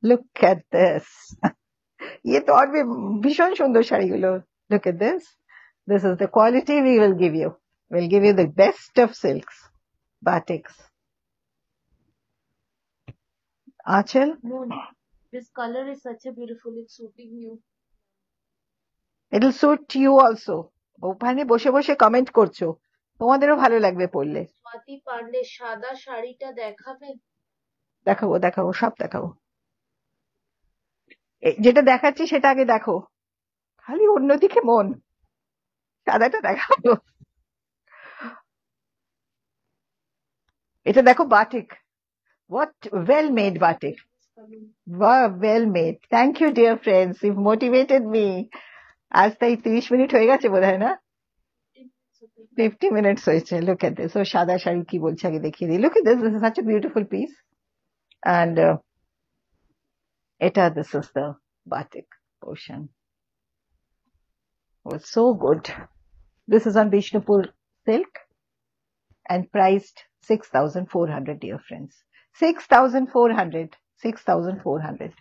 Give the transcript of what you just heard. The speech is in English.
Look at this. ये तो और भी भीषण सुंदर শাড়িগুলো. Look at this. This is the quality we will give you. We'll give you the best of silks, batiks. Achal, Moon, this color is such a beautiful. It's suiting you. it'll suit you also. ওখানে বসে বসে comment করছো, তোমাদেরও ভালো লাগবে পড়লে. স্বাতি পান্ডে সাদা শাড়িটা দেখাবেন? দেখাবো দেখাবো, সব দেখাবো. যেটা দেখাচ্ছি সেটা আগে দেখো, খালি অন্যদিকে মন. সাদাটা দেখাবো. এটা দেখো batik. What well made batik. Wow, well made. Thank you, dear friends. You've motivated me. আজ তাই 30 মিনিট হয়ে গেছে বোধহয়, না? 50 minutes হয়েছে. Look at this. ও সাদা শাড়ি কি বলছে আগে দেখিয়ে দিই. Look at this. This is such a beautiful piece. And this is the batik portion. Oh, it's so good. This is on Vishnupur silk and priced 6,400, dear friends. 6,400. 6,400.